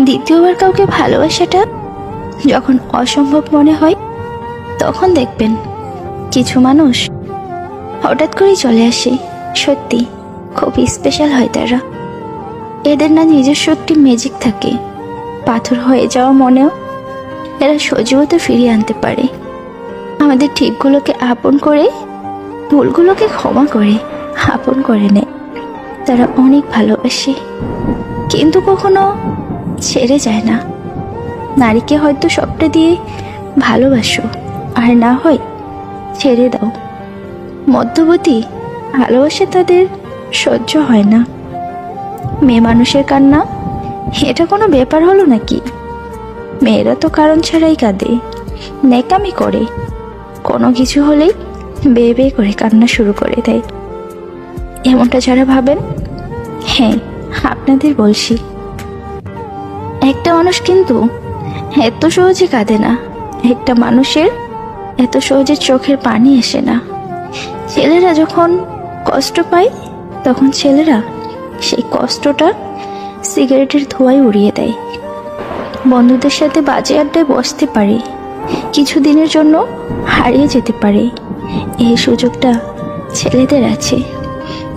দ্বিতীয়বার কাউকে ভালোবাসাটা যখন অসম্ভব মনে হয়, তখন দেখবেন কিছু মানুষ হঠাৎ করেই চলে আসে। সত্যি খুব স্পেশাল হয় তারা। এদের না নিজস্ব একটি ম্যাজিক থাকে। পাথর হয়ে যাওয়া মনেও এরা সজীবতা ফিরিয়ে আনতে পারে। আমাদের ঠিকগুলোকে আপন করে, ভুলগুলোকে ক্ষমা করে আপন করে নেয়। তারা অনেক ভালোবাসে, কিন্তু কখনো ছেড়ে যায় না। নারীকে হয়তো সবটা দিয়ে ভালোবাসো, আর না হয় ছেড়ে দাও। মধ্যবর্তী ভালোবাসা তাদের সহ্য হয় না। মেয়ে মানুষের কান্না এটা কোনো ব্যাপার হলো নাকি? মেয়েরা তো কারণ ছাড়াই কাঁদে, ন্যাকামি করে, কোনো কিছু হলেই বেয়ে বেয়ে করে কান্না শুরু করে দেয়। এমনটা যারা ভাবেন, হ্যাঁ আপনাদের বলছি, একটা মানুষ কিন্তু এত সহজে কাঁদে না। একটা মানুষের এত সহজে চোখের পানি আসে না। ছেলেরা যখন কষ্ট পায়, তখন ছেলেরা সেই কষ্টটা সিগারেটের ধোঁয়ায় উড়িয়ে দেয়। বন্ধুদের সাথে বাজে আড্ডায় বসতে পারে, কিছুদিনের জন্য হারিয়ে যেতে পারে। এই সুযোগটা ছেলেদের আছে,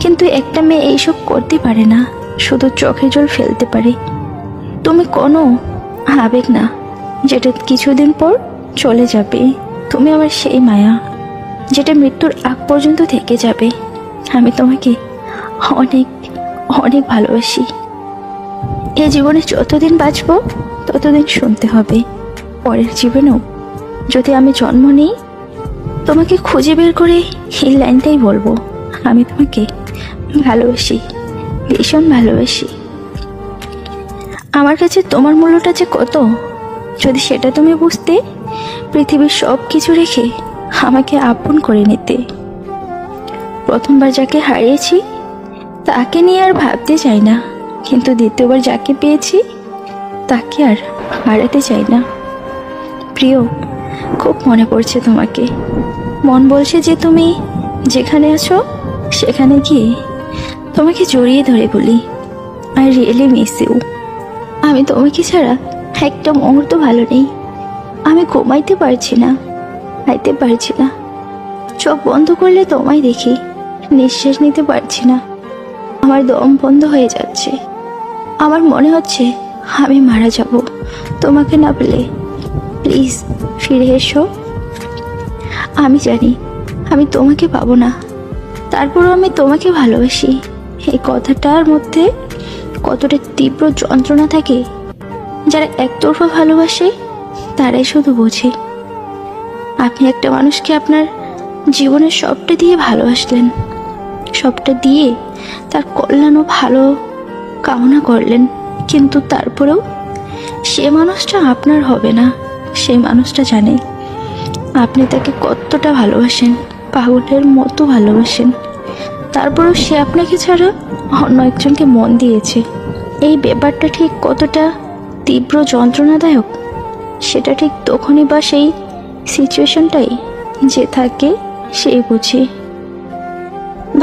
কিন্তু একটা মেয়ে এইসব করতে পারে না, শুধু চোখে জল ফেলতে পারে। তুমি কোনো আবেগ না, যেটা কিছুদিন পর চলে যাবে। তুমি আমার সেই মায়া, যেটা মৃত্যুর আগ পর্যন্ত থেকে যাবে। আমি তোমাকে অনেক অনেক ভালোবাসি। এই জীবনে যতদিন বাঁচবো ততদিন শুনতে হবে। পরের জীবনেও যদি আমি জন্ম নিই, তোমাকে খুঁজে বের করে এই লাইনটাই বলবো, আমি তোমাকে ভালোবাসি, ভীষণ ভালোবাসি। আমার কাছে তোমার মূল্যটা যে কত, যদি সেটা তুমি বুঝতে, পৃথিবীর সব কিছু রেখে আমাকে আপন করে নিতে। প্রথমবার যাকে হারিয়েছি তাকে নিয়ে আর ভাবতে চাই না, কিন্তু দ্বিতীয়বার যাকে পেয়েছি তাকে আর হারাতে চাই না। প্রিয়, খুব মনে পড়ছে তোমাকে। মন বলছে যে তুমি যেখানে আছো সেখানে গিয়ে তোমাকে জড়িয়ে ধরে বলি, আই রিয়েলি মিস ইউ। আমি তোমাকে ছাড়া একটা মুহূর্ত ভালো নেই। আমি ঘুমাইতে পারছি না, খাইতে পারছি না। চোখ বন্ধ করলে তোমায় দেখি, নিঃশ্বাস নিতে পারছি না। আমার দম বন্ধ হয়ে যাচ্ছে। আমার মনে হচ্ছে আমি মারা যাব তোমাকে না পেলে। প্লিজ ফিরে এসো। আমি জানি আমি তোমাকে পাবো না, তারপরও আমি তোমাকে ভালোবাসি। এই কথাটার মধ্যে কতটা তীব্র যন্ত্রণা থাকে, যারা একতরফা ভালোবাসে তারাই শুধু বোঝে। আপনি একটা মানুষকে আপনার জীবনের সবটা দিয়ে ভালোবাসলেন, সবটা দিয়ে তার কল্যাণ ও ভালো কামনা করলেন, কিন্তু তারপরেও সে মানুষটা আপনার হবে না। সেই মানুষটা জানে আপনি তাকে কতটা ভালোবাসেন, পাগলের মতো ভালোবাসেন। তারপরেও সে আপনাকে ছাড়া অন্য একজনকে মন দিয়েছে। এই ব্যাপারটা ঠিক কতটা তীব্র যন্ত্রণাদায়ক, সেটা ঠিক তখনই বা সেই সিচুয়েশনটাই যে থাকে সেই বুঝে।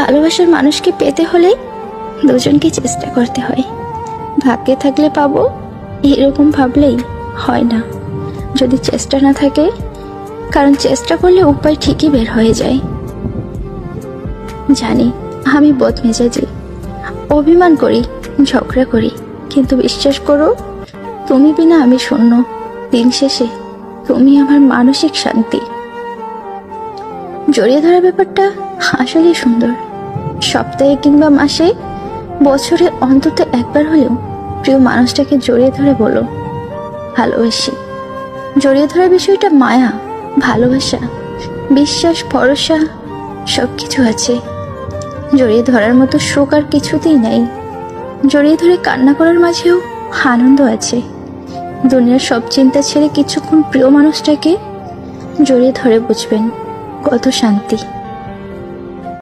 ভালোবাসার মানুষকে পেতে হলে দুজনকে চেষ্টা করতে হয়। ভাগ্যে থাকলে পাবো এরকম ভাবলেই হয় না, যদি চেষ্টা না থাকে, কারণ চেষ্টা করলে উপায় ঠিকই বের হয়ে যায়। জানি আমি বদমেজাজি, অভিমান করি, ঝগড়া করি, কিন্তু বিশ্বাস করো, তুমি বিনা আমি শূন্য। দিন শেষে তুমি আমার মানসিক শান্তি। জড়িয়ে ধরা ব্যাপারটা আসলেই সুন্দর। সপ্তাহে কিংবা মাসে, বছরে অন্তত একবার হলেও প্রিয় মানুষটাকে জড়িয়ে ধরে বলো ভালোবাসি। জড়িয়ে ধরার বিষয়টা মায়া, ভালোবাসা, বিশ্বাস, ভরসা সবকিছু আছে। জড়িয়ে ধরার মতো সুখ আর কিছুতেই নাই। জড়িয়ে ধরে কান্না করার মাঝেও আনন্দ আছে। দুনিয়ার সব চিন্তা ছেড়ে কিছুক্ষণ প্রিয় মানুষটাকে জড়িয়ে ধরে বুঝবেন কত শান্তি।